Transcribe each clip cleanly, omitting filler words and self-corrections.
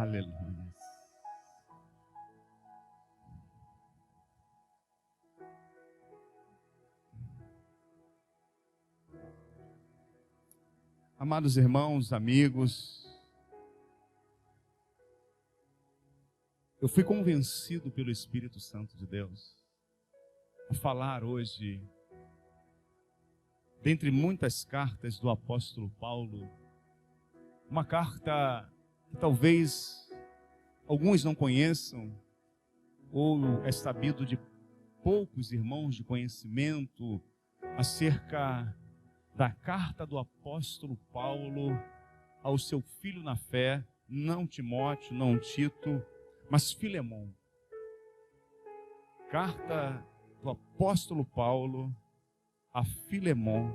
Aleluia. Amados irmãos, amigos, eu fui convencido pelo Espírito Santo de Deus a falar hoje, dentre muitas cartas do apóstolo Paulo, uma carta que talvez alguns não conheçam, ou é sabido de poucos irmãos de conhecimento, acerca da carta do apóstolo Paulo ao seu filho na fé, não Timóteo, não Tito, mas Filemon. Carta do apóstolo Paulo a Filemon.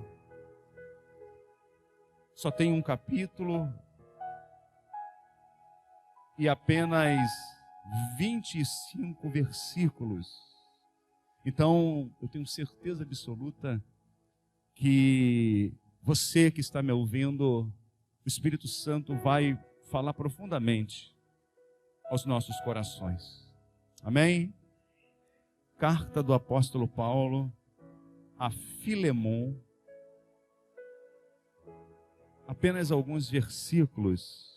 Só tem um capítulo e apenas 25 versículos. Então, eu tenho certeza absoluta que você que está me ouvindo, o Espírito Santo vai falar profundamente aos nossos corações. Amém? Carta do apóstolo Paulo a Filemon. Apenas alguns versículos.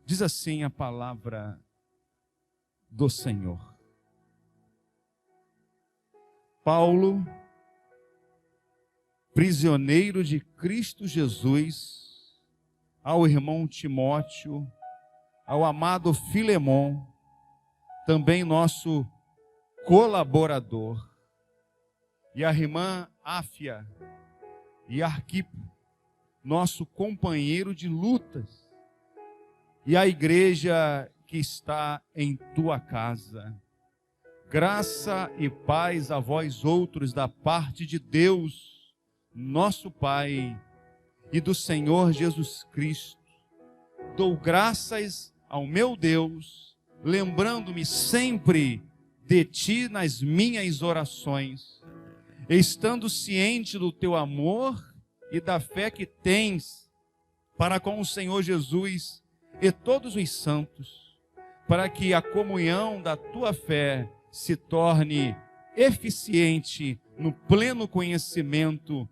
Diz assim a palavra do Senhor. Paulo, prisioneiro de Cristo Jesus, ao irmão Timóteo, ao amado Filemon, também nosso colaborador, e a irmã Áfia e Arquipo, nosso companheiro de lutas, e a igreja que está em tua casa. Graça e paz a vós outros da parte de Deus, nosso Pai, e do Senhor Jesus Cristo. Dou graças ao meu Deus, lembrando-me sempre de ti nas minhas orações, estando ciente do teu amor e da fé que tens para com o Senhor Jesus e todos os santos, para que a comunhão da tua fé se torne eficiente no pleno conhecimento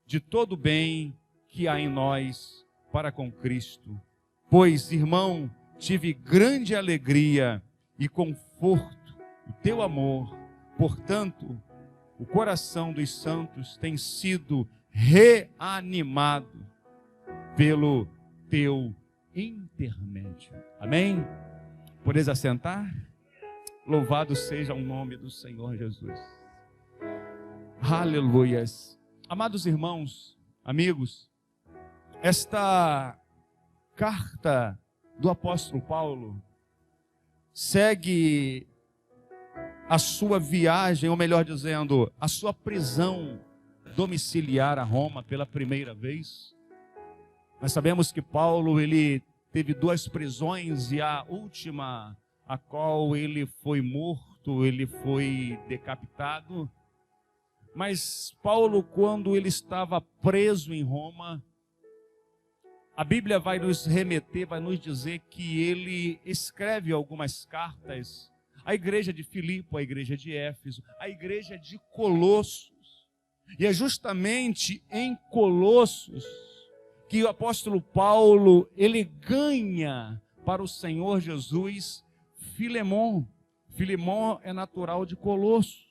de todo o bem que há em nós para com Cristo. Pois, irmão, tive grande alegria e conforto do teu amor. Portanto, o coração dos santos tem sido reanimado pelo teu intermédio. Amém? Podeis assentar? Louvado seja o nome do Senhor Jesus. Aleluias. Amados irmãos, amigos, esta carta do apóstolo Paulo segue a sua viagem, ou melhor dizendo, a sua prisão domiciliar a Roma pela primeira vez. Nós sabemos que Paulo, ele teve 2 prisões, e a última, a qual ele foi morto, ele foi decapitado. Mas Paulo, quando ele estava preso em Roma, a Bíblia vai nos remeter, vai nos dizer que ele escreve algumas cartas à igreja de Filipe, à igreja de Éfeso, à igreja de Colossos. E é justamente em Colossos que o apóstolo Paulo, ele ganha para o Senhor Jesus Filemon. Filemon é natural de Colossos.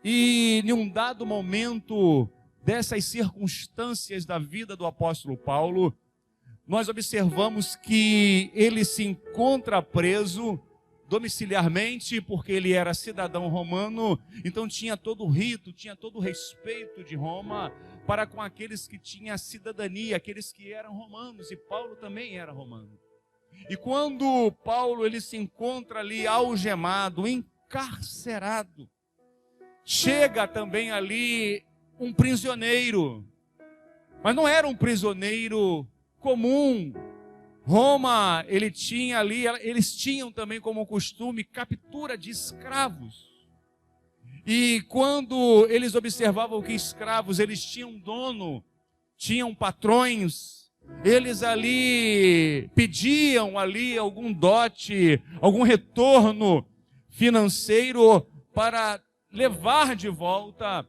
E em um dado momento dessas circunstâncias da vida do apóstolo Paulo, nós observamos que ele se encontra preso domiciliarmente, porque ele era cidadão romano, então tinha todo o rito, tinha todo o respeito de Roma para com aqueles que tinham cidadania, aqueles que eram romanos, e Paulo também era romano. E quando Paulo ele se encontra ali algemado, encarcerado, chega também ali um prisioneiro, mas não era um prisioneiro comum. Roma, eles tinham também como costume captura de escravos. E quando eles observavam que escravos, eles tinham dono, tinham patrões, eles ali pediam ali algum dote, algum retorno financeiro para levar de volta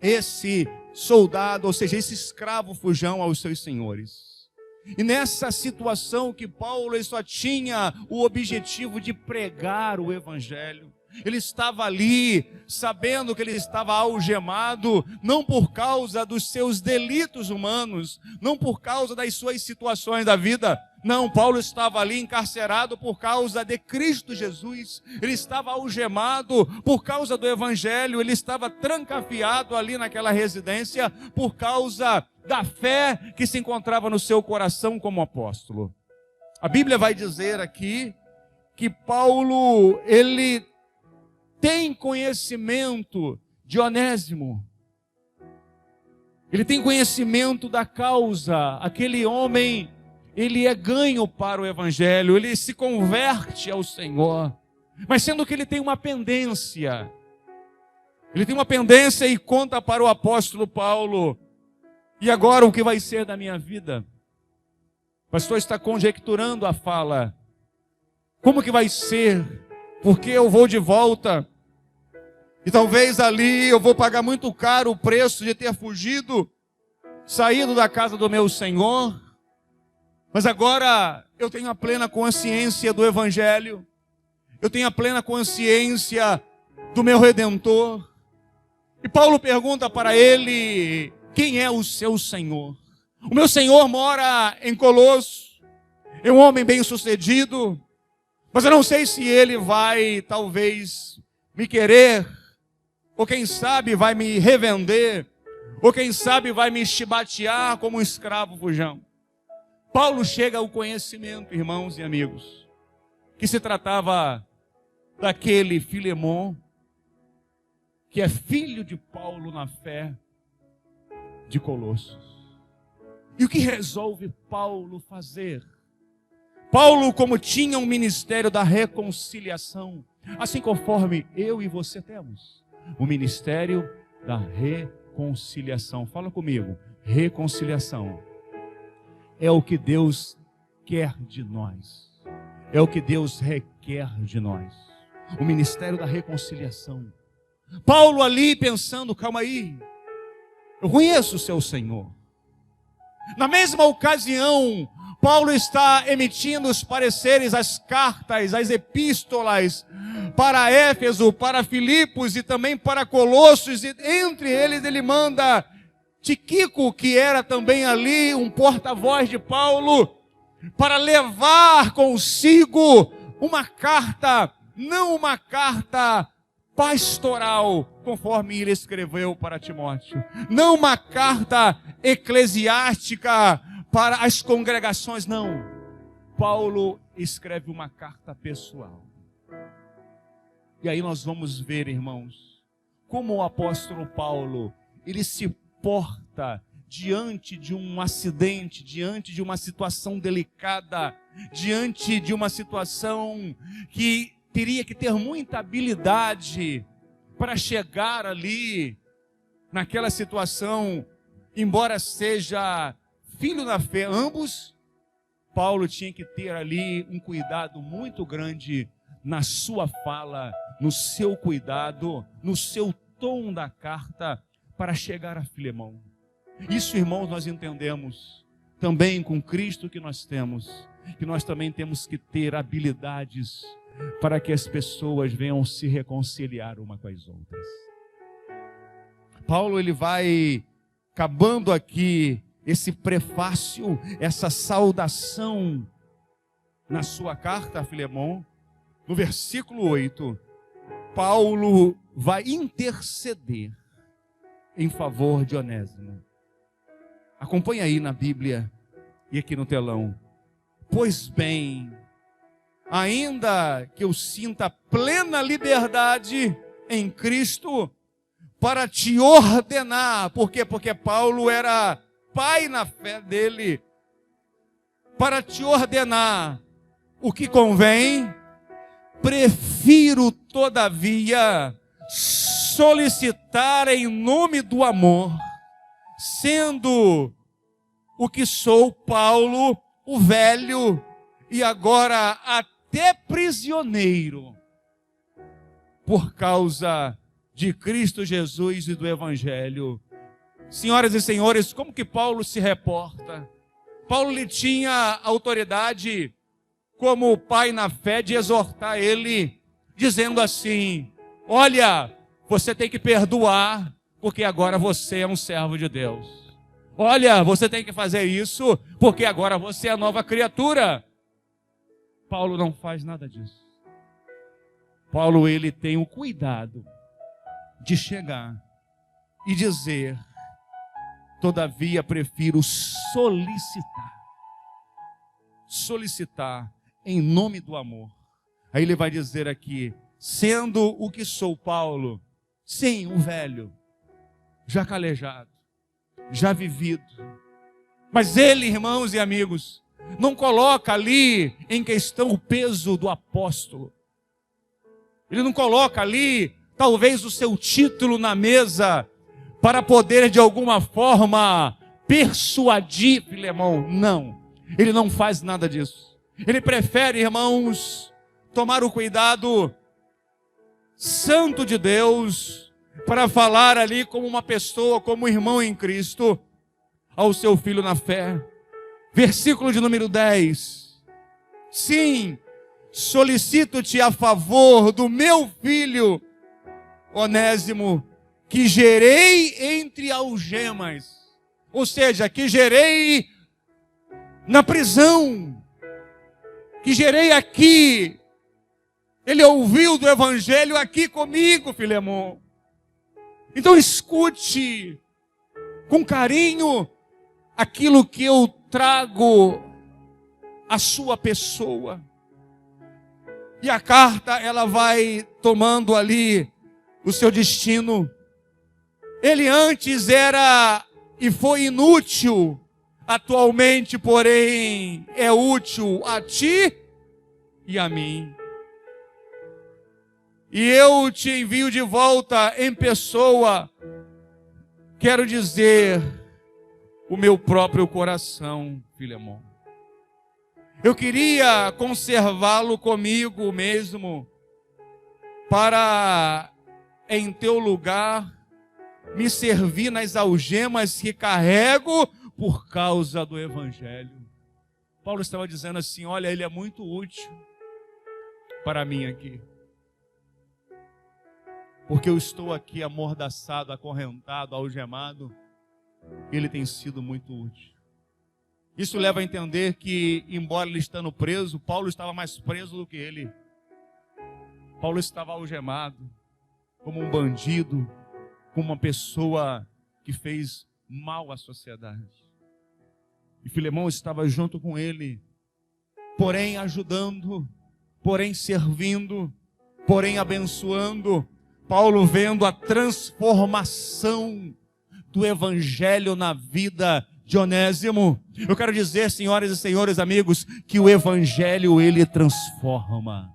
esse soldado, ou seja, esse escravo fujão aos seus senhores. E nessa situação que Paulo ele só tinha o objetivo de pregar o evangelho. Ele estava ali, sabendo que ele estava algemado, não por causa dos seus delitos humanos, não por causa das suas situações da vida. Não, Paulo estava ali encarcerado por causa de Cristo Jesus. Ele estava algemado por causa do evangelho. Ele estava trancafiado ali naquela residência por causa da fé que se encontrava no seu coração como apóstolo. A Bíblia vai dizer aqui que Paulo, ele tem conhecimento de Onésimo. Ele tem conhecimento da causa. Aquele homem, ele é ganho para o evangelho, ele se converte ao Senhor. Mas sendo que ele tem uma pendência. Ele tem uma pendência e conta para o apóstolo Paulo: e agora o que vai ser da minha vida? O pastor está conjecturando a fala. Como que vai ser? Porque eu vou de volta. E talvez ali eu vou pagar muito caro o preço de ter fugido, saído da casa do meu Senhor. Mas agora eu tenho a plena consciência do evangelho. Eu tenho a plena consciência do meu Redentor. E Paulo pergunta para ele: quem é o seu Senhor? O meu Senhor mora em Colosso, é um homem bem-sucedido, mas eu não sei se ele vai, talvez, me querer, ou quem sabe vai me revender, ou quem sabe vai me chibatear como um escravo fujão. Paulo chega ao conhecimento, irmãos e amigos, que se tratava daquele Filemon, que é filho de Paulo na fé, de Colossos. E o que resolve Paulo fazer? Paulo, como tinha um ministério da reconciliação, assim conforme eu e você temos, o ministério da reconciliação. Fala comigo, reconciliação. É o que Deus quer de nós. É o que Deus requer de nós. O ministério da reconciliação. Paulo ali pensando, calma aí, eu conheço o seu Senhor. Na mesma ocasião, Paulo está emitindo os pareceres, as cartas, as epístolas para Éfeso, para Filipos e também para Colossos. E entre eles ele manda Tíquico, que era também ali um porta-voz de Paulo, para levar consigo uma carta, não uma carta pastoral, conforme ele escreveu para Timóteo, não uma carta eclesiástica para as congregações, não. Paulo escreve uma carta pessoal. E aí nós vamos ver, irmãos, como o apóstolo Paulo, ele se porta diante de um acidente, diante de uma situação delicada, diante de uma situação que teria que ter muita habilidade para chegar ali, naquela situação, embora seja filho da fé, ambos, Paulo tinha que ter ali um cuidado muito grande na sua fala, no seu cuidado, no seu tom da carta, para chegar a Filemão. Isso, irmãos, nós entendemos também com Cristo que nós temos, que nós também temos que ter habilidades para que as pessoas venham se reconciliar uma com as outras. Paulo, ele vai acabando aqui esse prefácio, essa saudação na sua carta a Filemão. No versículo 8, Paulo vai interceder em favor de Onésimo. Acompanhe aí na Bíblia e aqui no telão. Pois bem, ainda que eu sinta plena liberdade em Cristo para te ordenar. Por quê? Porque Paulo era pai na fé dele. Para te ordenar o que convém, prefiro, todavia, solicitar em nome do amor, sendo o que sou, Paulo, o velho, e agora até prisioneiro, por causa de Cristo Jesus e do Evangelho. Senhoras e senhores, como que Paulo se reporta? Paulo lhe tinha autoridade, como pai na fé, de exortar ele, dizendo assim: olha, você tem que perdoar, porque agora você é um servo de Deus. Olha, você tem que fazer isso, porque agora você é nova criatura. Paulo não faz nada disso. Paulo, ele tem o cuidado de chegar e dizer: todavia prefiro solicitar em nome do amor. Aí ele vai dizer aqui: sendo o que sou, Paulo, sim, um velho, já calejado, já vivido. Mas ele, irmãos e amigos, não coloca ali em questão o peso do apóstolo. Ele não coloca ali, talvez, o seu título na mesa para poder, de alguma forma, persuadir Filemão. Não, ele não faz nada disso. Ele prefere, irmãos, tomar o cuidado santo de Deus para falar ali como uma pessoa, como um irmão em Cristo, ao seu filho na fé. Versículo de número 10. Sim, solicito-te a favor do meu filho Onésimo, que gerei entre algemas, ou seja, que gerei na prisão, que gerei aqui. Ele ouviu do Evangelho aqui comigo, Filemão. Então escute com carinho aquilo que eu trago à sua pessoa. E a carta, ela vai tomando ali o seu destino. Ele antes era e foi inútil, atualmente, porém, é útil a ti e a mim. E eu te envio de volta em pessoa, quero dizer, o meu próprio coração, Filemão. Eu queria conservá-lo comigo mesmo, para, em teu lugar, me servir nas algemas que carrego por causa do Evangelho. Paulo estava dizendo assim: olha, ele é muito útil para mim aqui, porque eu estou aqui amordaçado, acorrentado, algemado. Ele tem sido muito útil. Isso leva a entender que, embora ele estando preso, Paulo estava mais preso do que ele. Paulo estava algemado, como um bandido, como uma pessoa que fez mal à sociedade. E Filemão estava junto com ele, porém ajudando, porém servindo, porém abençoando. Paulo vendo a transformação do Evangelho na vida de Onésimo. Eu quero dizer, senhoras e senhores, amigos, que o Evangelho, ele transforma.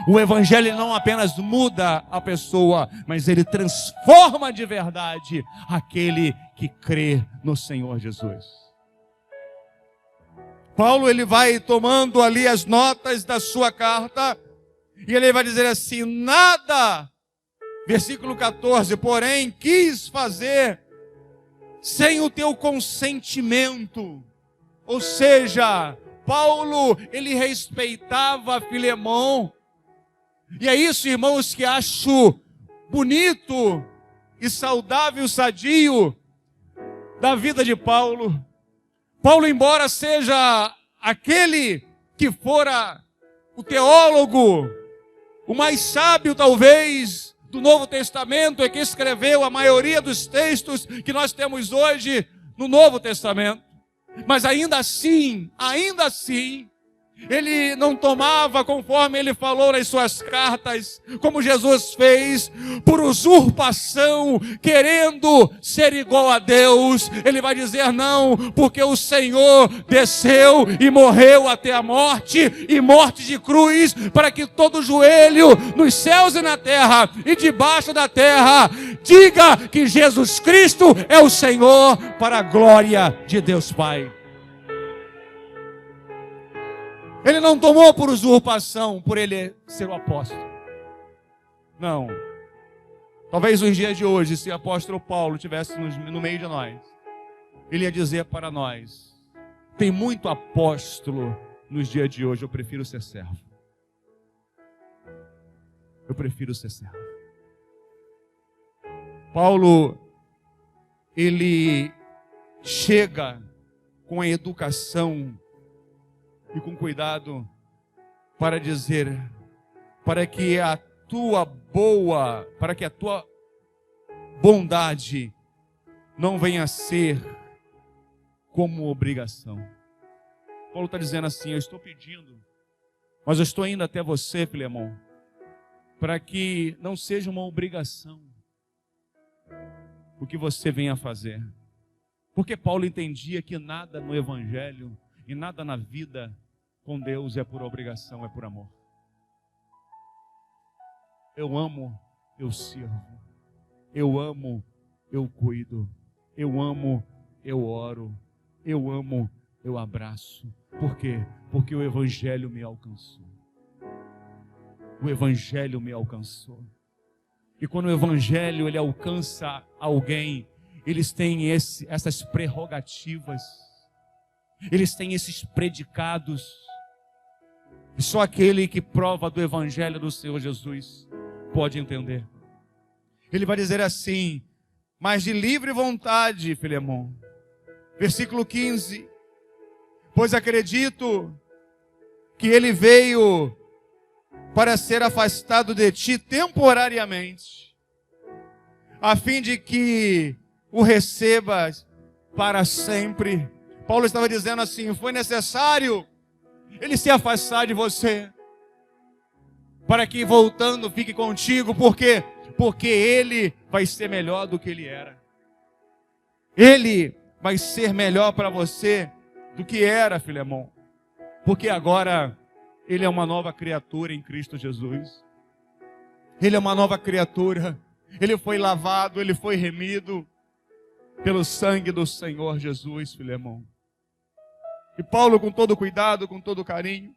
O Evangelho não apenas muda a pessoa, mas ele transforma de verdade aquele que crê no Senhor Jesus. Paulo, ele vai tomando ali as notas da sua carta, e ele vai dizer assim: nada, versículo 14, porém quis fazer sem o teu consentimento. Ou seja, Paulo, ele respeitava Filemão. E é isso, irmãos, que acho bonito e saudável, sadio da vida de Paulo. Paulo, embora seja aquele que fora o teólogo, o mais sábio talvez do Novo Testamento, é que escreveu a maioria dos textos que nós temos hoje no Novo Testamento. Mas ainda assim, Ele não tomava conforme ele falou nas suas cartas, como Jesus fez, por usurpação, querendo ser igual a Deus. Ele vai dizer não, porque o Senhor desceu e morreu até a morte, e morte de cruz, para que todo joelho nos céus e na terra e debaixo da terra diga que Jesus Cristo é o Senhor, para a glória de Deus Pai. Ele não tomou por usurpação, por ele ser o apóstolo. Não. Talvez nos dias de hoje, se o apóstolo Paulo estivesse no meio de nós, ele ia dizer para nós: tem muito apóstolo nos dias de hoje, eu prefiro ser servo. Eu prefiro ser servo. Paulo, ele chega com a educação e com cuidado para dizer, para que a tua bondade não venha a ser como obrigação. Paulo está dizendo assim: eu estou pedindo, mas eu estou indo até você, Filemão, para que não seja uma obrigação o que você venha a fazer. Porque Paulo entendia que nada no Evangelho e nada na vida com Deus é por obrigação, é por amor. Eu amo, eu sirvo. Eu amo, eu cuido. Eu amo, eu oro. Eu amo, eu abraço. Por quê? Porque o Evangelho me alcançou. O Evangelho me alcançou. E quando o Evangelho ele alcança alguém, eles têm essas prerrogativas. Eles têm esses predicados. E só aquele que prova do Evangelho do Senhor Jesus pode entender. Ele vai dizer assim: mas de livre vontade, Filemão. Versículo 15. Pois acredito que ele veio para ser afastado de ti temporariamente, a fim de que o recebas para sempre. Paulo estava dizendo assim: foi necessário ele se afastar de você, para que voltando fique contigo. Por quê? Porque ele vai ser melhor do que ele era. Ele vai ser melhor para você do que era, Filemão. Porque agora ele é uma nova criatura em Cristo Jesus. Ele é uma nova criatura. Ele foi lavado, ele foi remido pelo sangue do Senhor Jesus, Filemão. E Paulo, com todo cuidado, com todo carinho,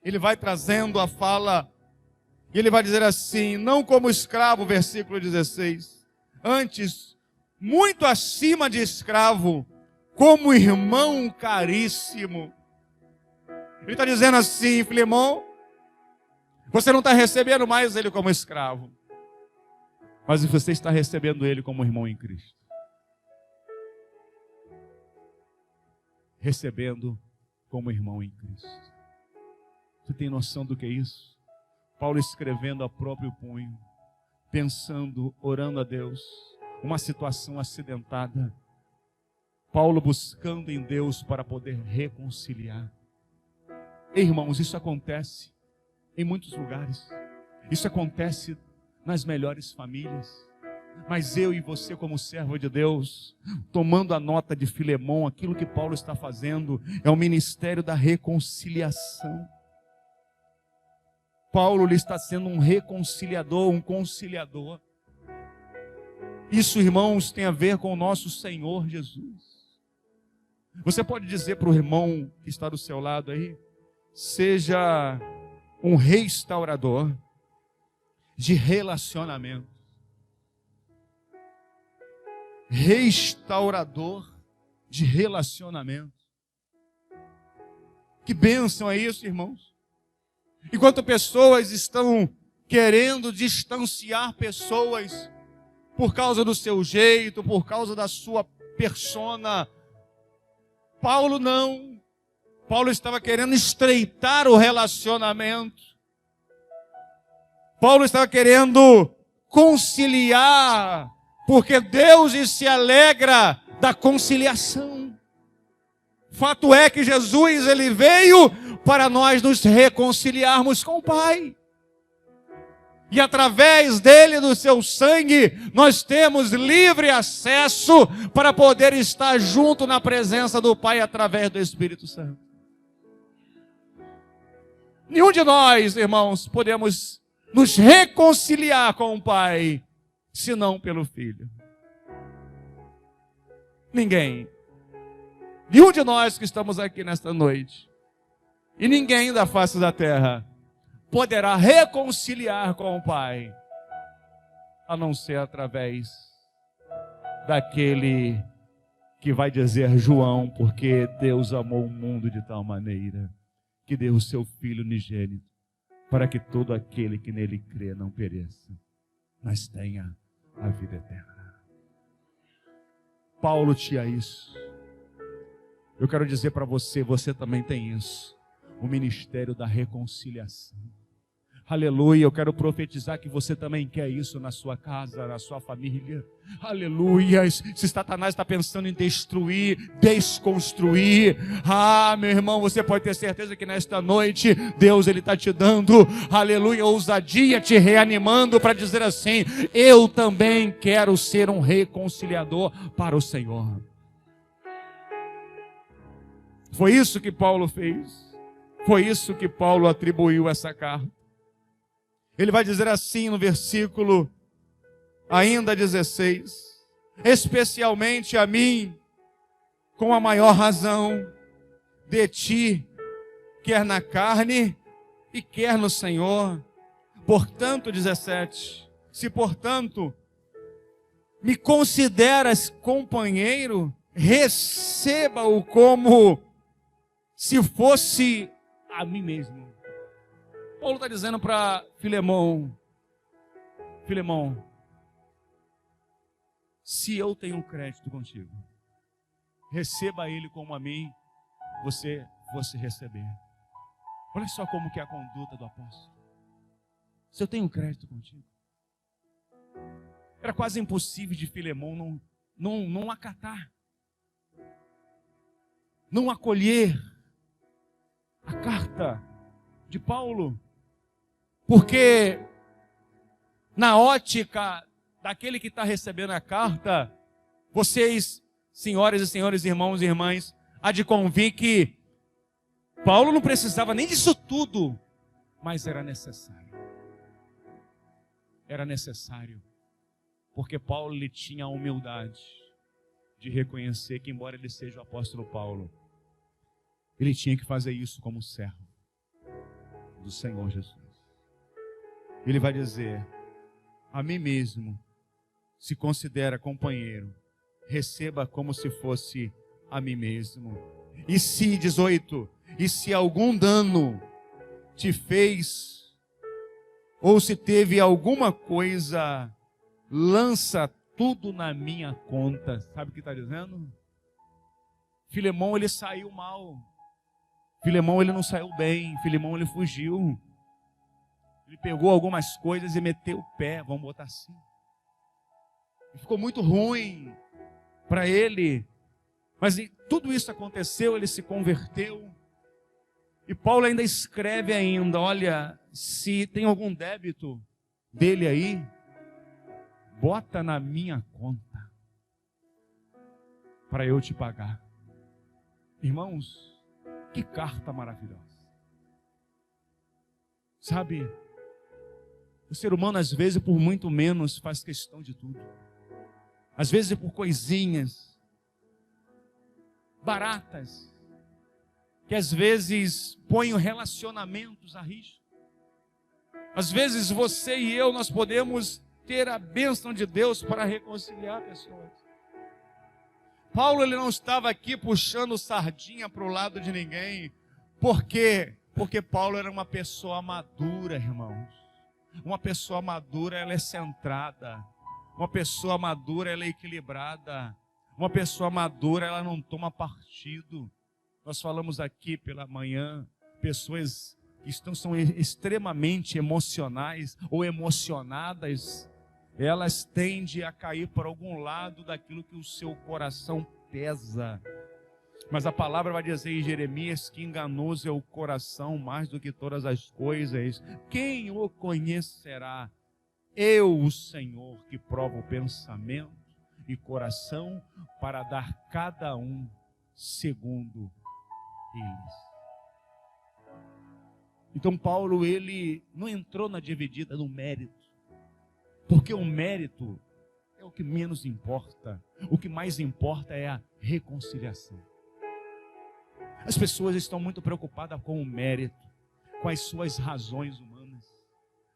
ele vai trazendo a fala, e ele vai dizer assim: não como escravo, versículo 16, antes, muito acima de escravo, como irmão caríssimo. Ele está dizendo assim: Filemão, você não está recebendo mais ele como escravo, mas você está recebendo ele como irmão em Cristo. Recebendo como irmão em Cristo. Você tem noção do que é isso? Paulo escrevendo a próprio punho, pensando, orando a Deus, uma situação acidentada. Paulo buscando em Deus para poder reconciliar. Irmãos, isso acontece em muitos lugares. Isso acontece nas melhores famílias. Mas eu e você, como servo de Deus, tomando a nota de Filemão, aquilo que Paulo está fazendo é o ministério da reconciliação. Paulo ele está sendo um reconciliador, um conciliador. Isso, irmãos, tem a ver com o nosso Senhor Jesus. Você pode dizer para o irmão que está do seu lado aí: seja um restaurador de relacionamento. Restaurador de relacionamento. Que bênção é isso, irmãos? Enquanto pessoas estão querendo distanciar pessoas por causa do seu jeito, por causa da sua persona, Paulo não. Paulo estava querendo estreitar o relacionamento. Paulo estava querendo conciliar, porque Deus se alegra da conciliação. Fato é que Jesus, ele veio para nós nos reconciliarmos com o Pai. E através dele, do seu sangue, nós temos livre acesso para poder estar junto na presença do Pai através do Espírito Santo. Nenhum de nós, irmãos, podemos nos reconciliar com o Pai, senão pelo Filho. Ninguém. Nenhum de nós que estamos aqui nesta noite, e ninguém da face da terra, poderá reconciliar com o Pai, a não ser através daquele que vai dizer João, porque Deus amou o mundo de tal maneira, que deu o seu Filho unigênito, para que todo aquele que nele crê não pereça, mas tenha a vida eterna. Paulo tinha isso. Eu quero dizer para você, você também tem isso. O ministério da reconciliação. Aleluia, eu quero profetizar que você também quer isso na sua casa, na sua família. Aleluia, se Satanás está pensando em destruir, desconstruir, meu irmão, você pode ter certeza que nesta noite, Deus ele está te dando, aleluia, ousadia, te reanimando para dizer assim, eu também quero ser um reconciliador para o Senhor. Foi isso que Paulo fez, foi isso que Paulo atribuiu essa carta. Ele vai dizer assim no versículo ainda 16, especialmente a mim, com a maior razão, de ti, quer na carne e quer no Senhor. Portanto, 17, se portanto me consideras companheiro, receba-o como se fosse a mim mesmo. Paulo está dizendo para Filemão, se eu tenho um crédito contigo, receba ele como a mim, você fosse receber. Olha só como que é a conduta do apóstolo. Se eu tenho um crédito contigo, era quase impossível de Filemão não acatar, não acolher a carta de Paulo. Porque na ótica daquele que está recebendo a carta, vocês, senhoras e senhores, irmãos e irmãs, há de convir que Paulo não precisava nem disso tudo, mas era necessário. Era necessário, porque Paulo ele tinha a humildade de reconhecer que, embora ele seja o apóstolo Paulo, ele tinha que fazer isso como servo do Senhor Jesus. Ele vai dizer, a mim mesmo se considera companheiro, receba como se fosse a mim mesmo. E se, 18, e se algum dano te fez, ou se teve alguma coisa, lança tudo na minha conta. Sabe o que está dizendo? Filemão ele saiu mal, Filemão ele não saiu bem, Filemão ele fugiu. Ele pegou algumas coisas e meteu o pé, vamos botar assim. E ficou muito ruim para ele. Mas tudo isso aconteceu, ele se converteu. E Paulo ainda escreve ainda, olha, se tem algum débito dele aí, bota na minha conta para eu te pagar. Irmãos, que carta maravilhosa. Sabe, o ser humano, às vezes, por muito menos, faz questão de tudo. Às vezes, por coisinhas baratas, que às vezes põem relacionamentos a risco. Às vezes, você e eu, nós podemos ter a bênção de Deus para reconciliar pessoas. Paulo, ele não estava aqui puxando sardinha para o lado de ninguém. Por quê? Porque Paulo era uma pessoa madura, irmãos. Uma pessoa madura, ela é centrada. Uma pessoa madura, ela é equilibrada. Uma pessoa madura, ela não toma partido. Nós falamos aqui pela manhã, pessoas que são extremamente emocionais ou emocionadas, elas tendem a cair para algum lado daquilo que o seu coração pesa. Mas a palavra vai dizer em Jeremias que enganoso é o coração mais do que todas as coisas. Quem o conhecerá? Eu, o Senhor, que provo o pensamento e coração, para dar cada um segundo eles. Então Paulo, ele não entrou na dividida do mérito, porque o mérito é o que menos importa. O que mais importa é a reconciliação. As pessoas estão muito preocupadas com o mérito, com as suas razões humanas.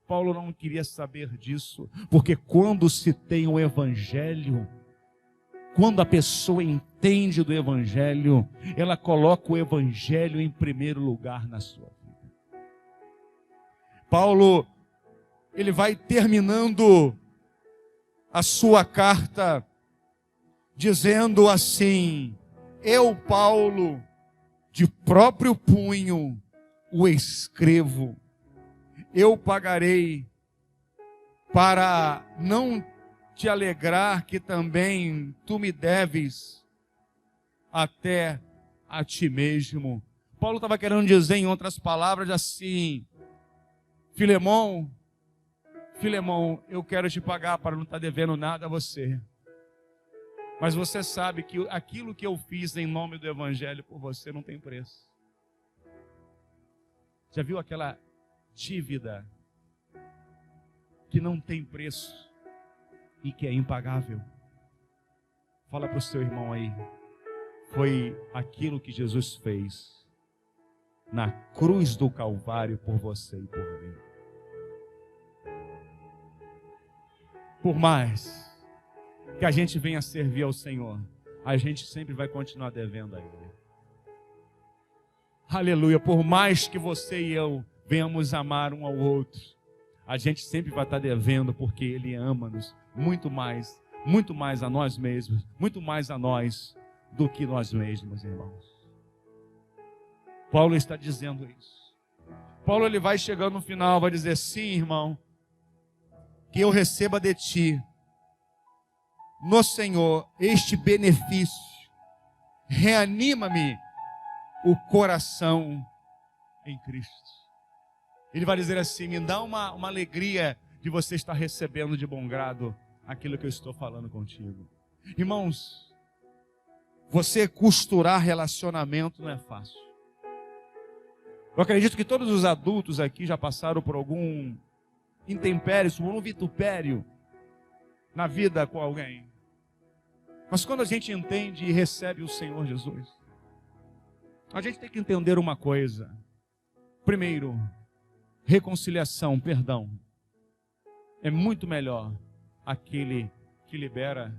Paulo não queria saber disso, porque quando se tem o evangelho, quando a pessoa entende do evangelho, ela coloca o evangelho em primeiro lugar na sua vida. Paulo, ele vai terminando a sua carta dizendo assim: eu, Paulo, de próprio punho o escrevo, eu pagarei, para não te alegrar que também tu me deves até a ti mesmo. Paulo estava querendo dizer, em outras palavras, assim: Filemão, eu quero te pagar para não estar devendo nada a você. Mas você sabe que aquilo que eu fiz em nome do evangelho por você não tem preço. Já viu aquela dívida que não tem preço e que é impagável? Fala para o seu irmão aí. Foi aquilo que Jesus fez na cruz do Calvário por você e por mim. Por mais que a gente venha servir ao Senhor, a gente sempre vai continuar devendo a Ele. Aleluia. Por mais que você e eu venhamos amar um ao outro, a gente sempre vai estar devendo, porque Ele ama-nos muito mais a nós mesmos, muito mais a nós do que nós mesmos, irmãos. Paulo está dizendo isso. Paulo, ele vai chegando no final, vai dizer: sim, irmão, que eu receba de ti, no Senhor, este benefício. Reanima-me o coração em Cristo. Ele vai dizer assim: me dá uma alegria de você estar recebendo de bom grado aquilo que eu estou falando contigo. Irmãos, você costurar relacionamento não é fácil. Eu acredito que todos os adultos aqui já passaram por algum intempério, por um vitupério na vida com alguém. Mas quando a gente entende e recebe o Senhor Jesus, a gente tem que entender uma coisa. Primeiro, reconciliação, perdão. É muito melhor aquele que libera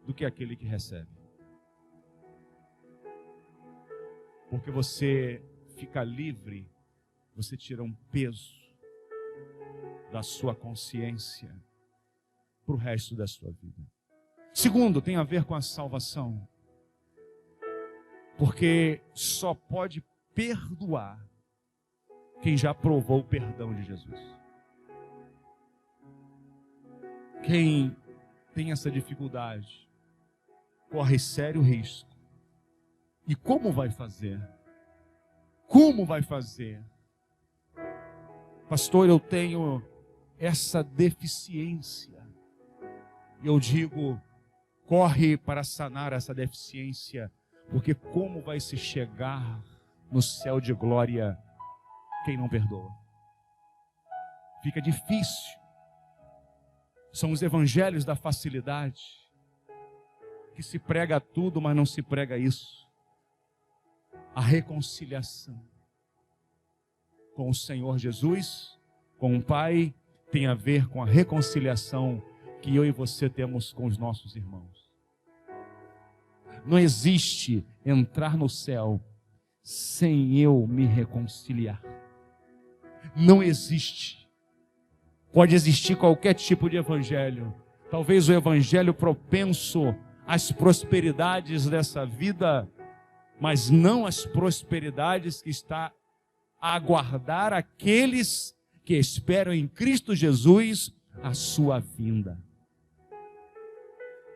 do que aquele que recebe. Porque você fica livre, você tira um peso da sua consciência para o resto da sua vida. Segundo, tem a ver com a salvação. Porque só pode perdoar quem já provou o perdão de Jesus. Quem tem essa dificuldade corre sério risco. E como vai fazer? Como vai fazer? Pastor, eu tenho essa deficiência. E eu digo: corre para sanar essa deficiência, porque como vai se chegar no céu de glória quem não perdoa? Fica difícil. São os evangelhos da facilidade, que se prega tudo, mas não se prega isso. A reconciliação com o Senhor Jesus, com o Pai, tem a ver com a reconciliação que eu e você temos com os nossos irmãos. Não existe entrar no céu sem eu me reconciliar. Não existe. Pode existir qualquer tipo de evangelho. Talvez o evangelho propenso às prosperidades dessa vida, mas não as prosperidades que está a aguardar aqueles que esperam em Cristo Jesus a sua vinda.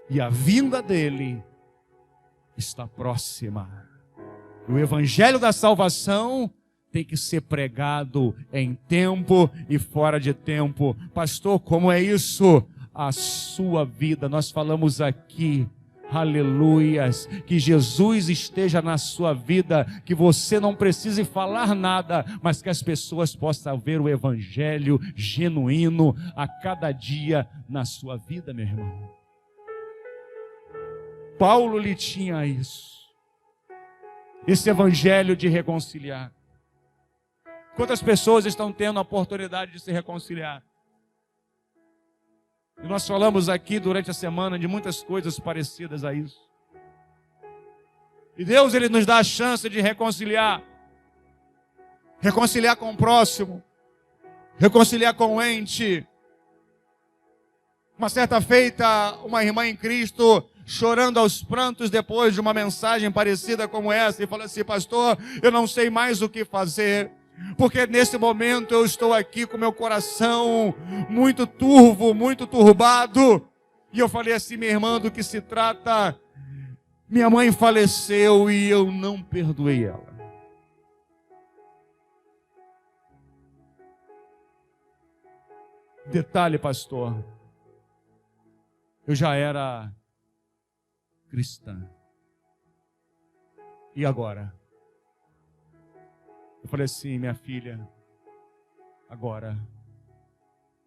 E a vinda dele está próxima. O evangelho da salvação tem que ser pregado em tempo e fora de tempo. Pastor, como é isso? A sua vida, nós falamos aqui, aleluias, que Jesus esteja na sua vida, que você não precise falar nada, mas que as pessoas possam ver o evangelho genuíno a cada dia na sua vida, meu irmão. Paulo lhe tinha isso, esse evangelho de reconciliar. Quantas pessoas estão tendo a oportunidade de se reconciliar? E nós falamos aqui durante a semana de muitas coisas parecidas a isso. E Deus, Ele nos dá a chance de reconciliar. Reconciliar com o próximo. Reconciliar com o ente. Uma certa feita, uma irmã em Cristo, chorando aos prantos depois de uma mensagem parecida como essa, e falou assim: pastor, eu não sei mais o que fazer, porque nesse momento eu estou aqui com meu coração muito turvo, muito turbado. E eu falei assim: minha irmã, do que se trata? Minha mãe faleceu e eu não perdoei ela. Detalhe, pastor, eu já era cristã. E agora? Eu falei assim: minha filha, agora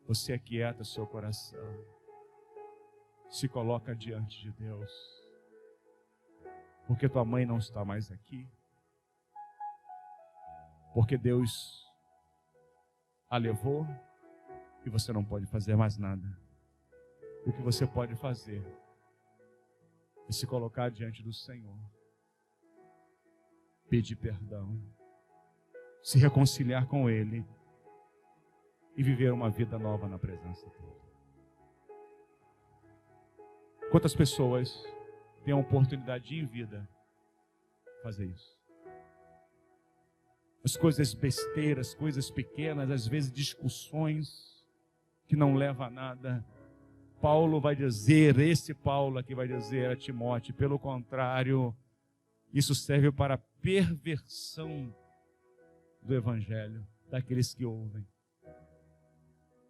você aquieta seu coração, se coloca diante de Deus, porque tua mãe não está mais aqui, porque Deus a levou e você não pode fazer mais nada. O que você pode fazer é se colocar diante do Senhor, pedir perdão, se reconciliar com Ele e viver uma vida nova na presença dEle. Quantas pessoas têm a oportunidade em vida de fazer isso? As coisas besteiras, coisas pequenas, às vezes discussões que não levam a nada. Paulo vai dizer, esse Paulo aqui vai dizer a Timóteo, pelo contrário, isso serve para a perversão do evangelho, daqueles que ouvem.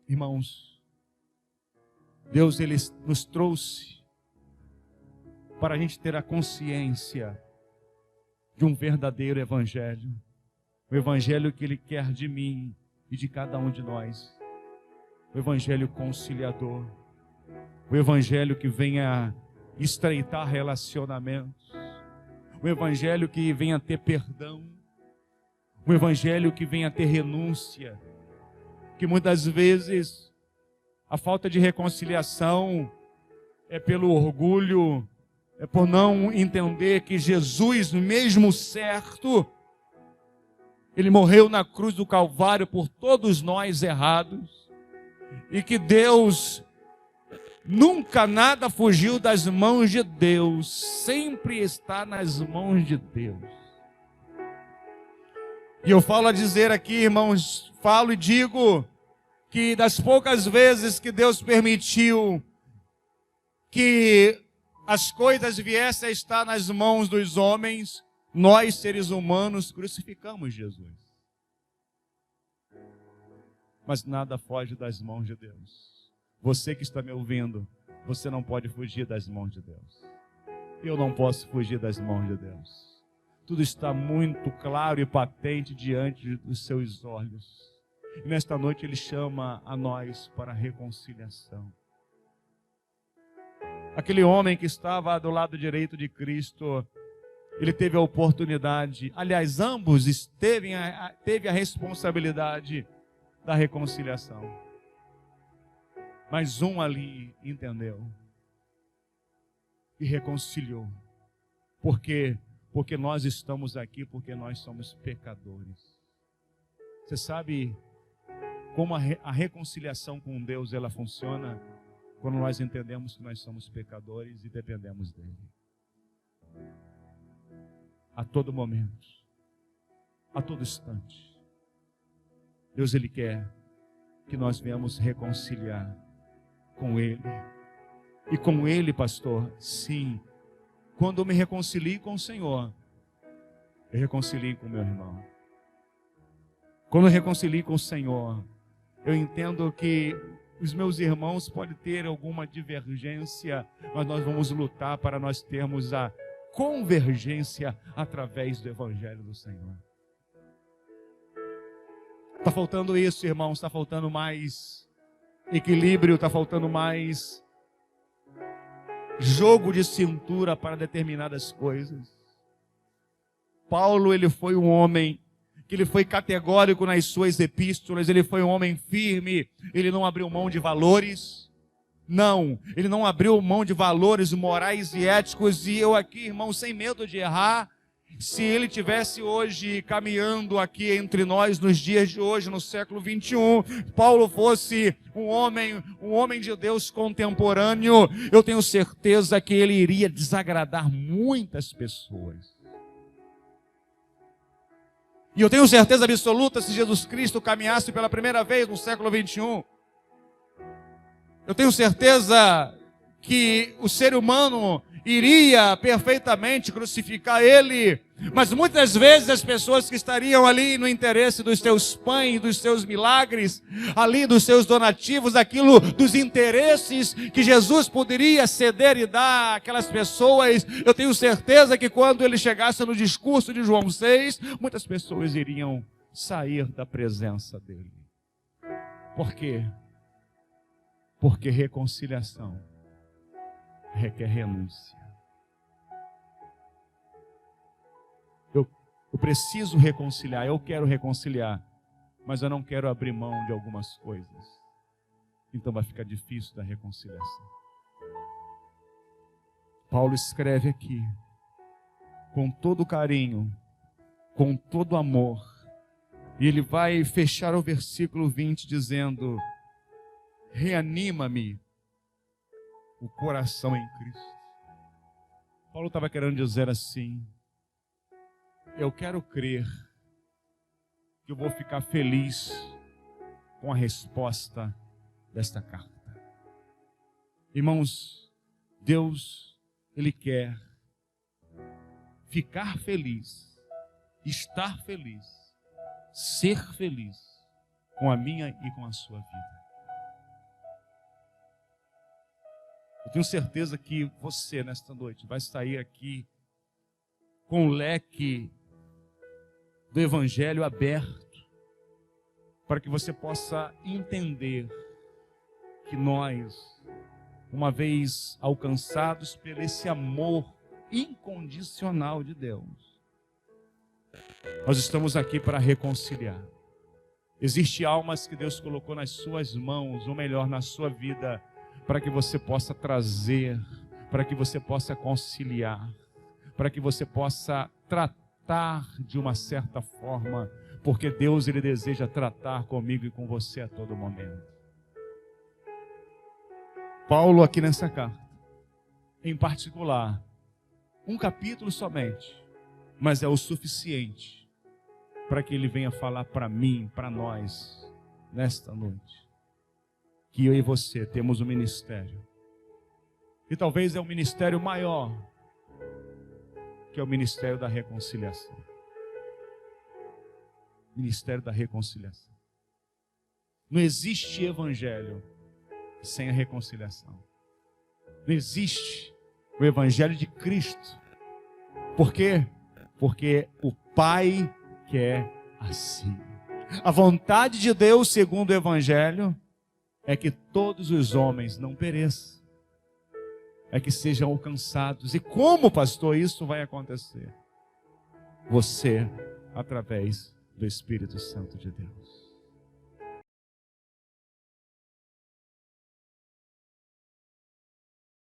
Irmãos, Deus, Ele nos trouxe para a gente ter a consciência de um verdadeiro evangelho. O evangelho que Ele quer de mim e de cada um de nós. O evangelho conciliador. O evangelho que venha estreitar relacionamentos. O evangelho que venha ter perdão. O evangelho que venha ter renúncia. Que muitas vezes a falta de reconciliação é pelo orgulho, é por não entender que Jesus, mesmo certo, Ele morreu na cruz do Calvário por todos nós errados. E que Deus, nunca nada fugiu das mãos de Deus, sempre está nas mãos de Deus. E eu falo a dizer aqui, irmãos, falo e digo que das poucas vezes que Deus permitiu que as coisas viessem a estar nas mãos dos homens, nós, seres humanos, crucificamos Jesus. Mas nada foge das mãos de Deus. Você que está me ouvindo, você não pode fugir das mãos de Deus. Eu não posso fugir das mãos de Deus. Tudo está muito claro e patente diante dos seus olhos. E nesta noite Ele chama a nós para a reconciliação. Aquele homem que estava do lado direito de Cristo, ele teve a oportunidade, aliás, ambos teve a responsabilidade da reconciliação. Mas um ali entendeu e reconciliou. Por quê? Porque nós estamos aqui, porque nós somos pecadores. Você sabe como a reconciliação com Deus ela funciona? Quando nós entendemos que nós somos pecadores e dependemos dEle. A todo momento, a todo instante, Deus, Ele quer que nós venhamos reconciliar com Ele. E com Ele, pastor, sim, quando eu me reconcilio com o Senhor, eu reconcilio com o meu irmão. Quando eu reconcilio com o Senhor, eu entendo que os meus irmãos podem ter alguma divergência, mas nós vamos lutar para nós termos a convergência através do Evangelho do Senhor. Está faltando isso, irmãos, está faltando mais equilíbrio, está faltando mais jogo de cintura para determinadas coisas. Paulo, ele foi um homem que ele foi categórico nas suas epístolas, ele foi um homem firme, ele não abriu mão de valores. Não, ele não abriu mão de valores morais e éticos. E eu aqui, irmão, sem medo de errar, se ele tivesse hoje caminhando aqui entre nós nos dias de hoje, no século 21, Paulo fosse um homem de Deus contemporâneo, eu tenho certeza que ele iria desagradar muitas pessoas. E eu tenho certeza absoluta, se Jesus Cristo caminhasse pela primeira vez no século 21, eu tenho certeza que o ser humano iria perfeitamente crucificar ele, mas muitas vezes as pessoas que estariam ali no interesse dos seus pães, dos seus milagres, ali dos seus donativos, aquilo dos interesses que Jesus poderia ceder e dar àquelas pessoas, eu tenho certeza que quando ele chegasse no discurso de João 6, muitas pessoas iriam sair da presença dele. Por quê? Porque reconciliação requer renúncia. Eu preciso reconciliar, eu quero reconciliar, mas eu não quero abrir mão de algumas coisas. Então vai ficar difícil da reconciliação. Paulo escreve aqui, com todo carinho, com todo amor, e ele vai fechar o versículo 20 dizendo: reanima-me o coração em Cristo. Paulo estava querendo dizer assim: eu quero crer que eu vou ficar feliz com a resposta desta carta. Irmãos, Deus, Ele quer ficar feliz, estar feliz, ser feliz com a minha e com a sua vida. Eu tenho certeza que você, nesta noite, vai sair aqui com o leque do Evangelho aberto, para que você possa entender que nós, uma vez alcançados por esse amor incondicional de Deus, nós estamos aqui para reconciliar. Existem almas que Deus colocou nas suas mãos, ou melhor, na sua vida, para que você possa trazer, para que você possa conciliar, para que você possa tratar de uma certa forma, porque Deus, Ele deseja tratar comigo e com você a todo momento. Paulo aqui nessa carta, em particular, um capítulo somente, mas é o suficiente para que ele venha falar para mim, para nós, nesta noite, que eu e você temos um ministério, e talvez é um ministério maior, que é o ministério da reconciliação. Ministério da reconciliação. Não existe evangelho sem a reconciliação. Não existe o evangelho de Cristo. Por quê? Porque o Pai quer assim. A vontade de Deus, segundo o evangelho, é que todos os homens não pereçam, é que sejam alcançados. E como, pastor, isso vai acontecer? Você, através do Espírito Santo de Deus.